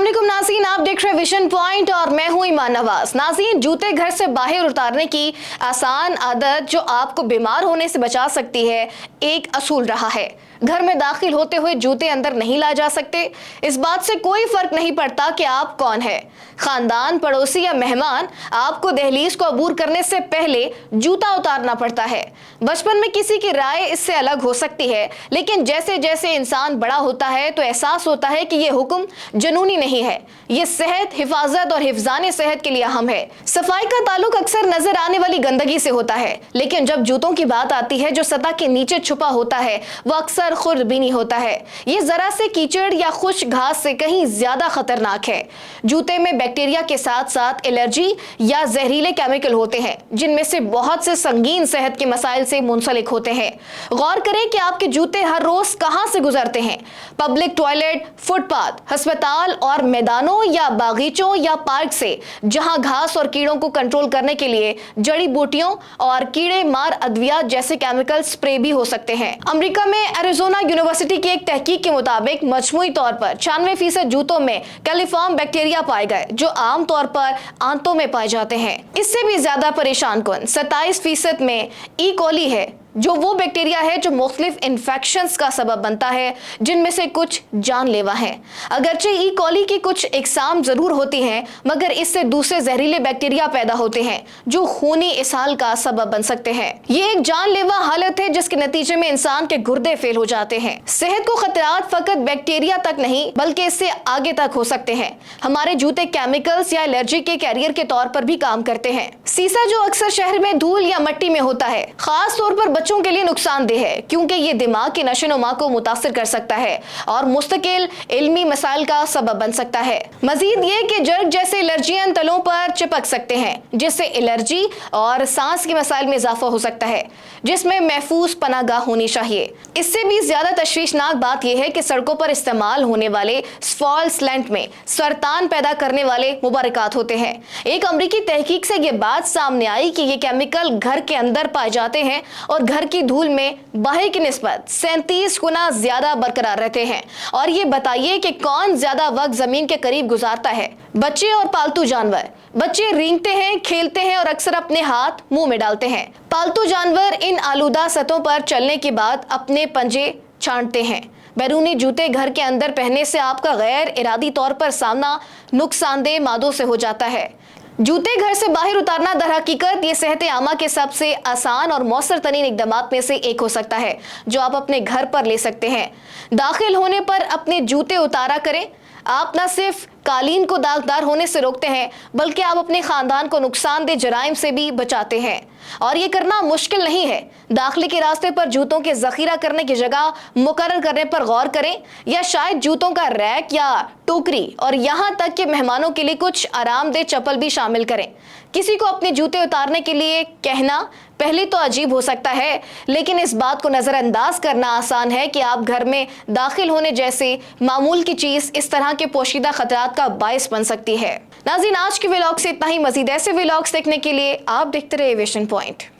अस्सलाम वालेकुम नाज़रीन, आप देख रहे विजन पॉइंट और मैं हूं ईमान नवाज। नाज़रीन, जूते घर से बाहर उतारने की आसान आदत जो आपको बीमार होने से बचा सकती है, एक असूल रहा है। घर में दाखिल होते हुए जूते अंदर नहीं लाए जा सकते। इस बात से कोई फर्क नहीं पड़ता कि आप कौन है, खानदान, पड़ोसी या मेहमान, आपको दहलीज को अबूर करने से पहले जूता उतारना पड़ता है। बचपन में किसी की राय इससे अलग हो सकती है, लेकिन जैसे जैसे इंसान बड़ा होता है तो एहसास होता है कि ये हुक्म जुनूनी नहीं है, ये सेहत, हिफाजत और हिफ्जाने सेहत के लिए अहम है। सफाई का ताल्लुक अक्सर नजर आने वाली गंदगी से होता है, लेकिन जब जूतों की बात आती है जो सतह के नीचे छुपा होता है वो अक्सर खुर्दबीनी होता है। ये जरा से कीचड़ या खुश घास से कहीं ज्यादा खतरनाक है। जूते में बैक्टीरिया के साथ साथ एलर्जी या जहरीले केमिकल होते हैं, जिनमें से बहुत से संगीन सेहत के मसाइल से मुंसलिक होते हैं। गौर करें कि आपके जूते हर रोज कहां से गुजरते हैं। पब्लिक टॉयलेट, फुटपाथ, अस्पताल और मैदानों या बागीचों या पार्क से, जहां घास और कीड़ों को कंट्रोल करने के लिए जड़ी बूटियों और कीड़े मार अद्वियात जैसे केमिकल स्प्रे भी हो सकते हैं। अमेरिका में एरिज़ोना यूनिवर्सिटी की एक तहकीक के मुताबिक मजमूई तौर पर 96% जूतों में कैलिफॉर्म बैक्टीरिया पाए गए, जो आम तौर पर आंतों में पाए जाते हैं। इससे भी ज्यादा परेशान कौन 27% में ई कोली है, जो वो बैक्टीरिया है जो मुख्तलिफ इन्फेक्शंस का सबब बनता है, जिनमें से कुछ जानलेवा हैं। अगरचे ई कोली की कुछ इकसाम जरूर होती हैं, मगर इससे दूसरे जहरीले बैक्टीरिया पैदा होते हैं जो खूनी इसहाल का सबब बन सकते हैं। ये एक जानलेवा हालत है जिसके नतीजे में इंसान के गुर्दे फेल हो जाते हैं। सेहत को खतरात फकत बैक्टीरिया तक नहीं बल्कि इससे आगे तक हो सकते हैं। हमारे जूते केमिकल्स या एलर्जी के कैरियर के तौर पर भी काम करते हैं। सीसा जो अक्सर शहर में धूल या मिट्टी में होता है, खास तौर पर बच्चों के लिए नुकसानदेह है, क्योंकि ये दिमाग की नशोनुमा को मुतासिर कर सकता है और मुस्तकिल इल्मी मसाइल का सबब बन सकता है। मजीद ये कि जर्ग जैसे एलर्जियन तलों पर चिपक सकते हैं, जिससे एलर्जी और सांस के मसाइल में इजाफा हो सकता है, जिसमें महफूज पनाहगाह होनी चाहिए। इससे भी ज्यादा तशवीशनाक बात यह है कि सड़कों पर इस्तेमाल होने वाले स्फॉल स्लेंट में सरतान पैदा करने वाले मुबारकात होते हैं। एक अमरीकी तहकीक से यह बात सामने आई कि ये केमिकल घर के अंदर पाए जाते हैं और घर की धूल में बाहर की निस्बत 37 गुना ज्यादा बरकरार रहते हैं। और ये बताइए कि कौन ज्यादा वक्त जमीन के करीब गुजारता है, बच्चे और पालतू जानवर। बच्चे रेंगते हैं, खेलते हैं और अक्सर अपने हाथ मुंह में डालते हैं। पालतू जानवर इन आलूदा सतहों पर चलने के बाद अपने पंजे छांटते हैं। बैरूनी जूते घर के अंदर पहनने से आपका गैर इरादी तौर पर सामना नुकसानदेह मादों से हो जाता है। जूते घर से बाहर उतारना दर हकीकत ये सेहत आमा के सबसे आसान और मौसर तरीन इक़दामात में से एक हो सकता है, जो आप अपने घर पर ले सकते हैं। दाखिल होने पर अपने जूते उतारा करें। आप न सिर्फ कालीन को दागदार होने से रोकते हैं, बल्कि आप अपने खानदान को नुकसानदेह जराइम से भी बचाते हैं। और ये करना मुश्किल नहीं है। दाखिले के रास्ते पर जूतों के जखीरा करने की जगह मुकर्रर करने पर गौर करें, या शायद जूतों का रैक या टोकरी, और यहाँ तक कि मेहमानों के लिए कुछ आरामदेह चप्पल भी शामिल करें। किसी को अपने जूते उतारने के लिए कहना पहले तो अजीब हो सकता है, लेकिन इस बात को नजरअंदाज करना आसान है कि आप घर में दाखिल होने जैसे मामूल की चीज इस तरह के पोशीदा खतरात का बायस बन सकती है। नाज़रीन, आज के व्लॉग से इतना ही। मजीद ऐसे व्लॉग्स देखने के लिए आप देखते रहिए विजन पॉइंट।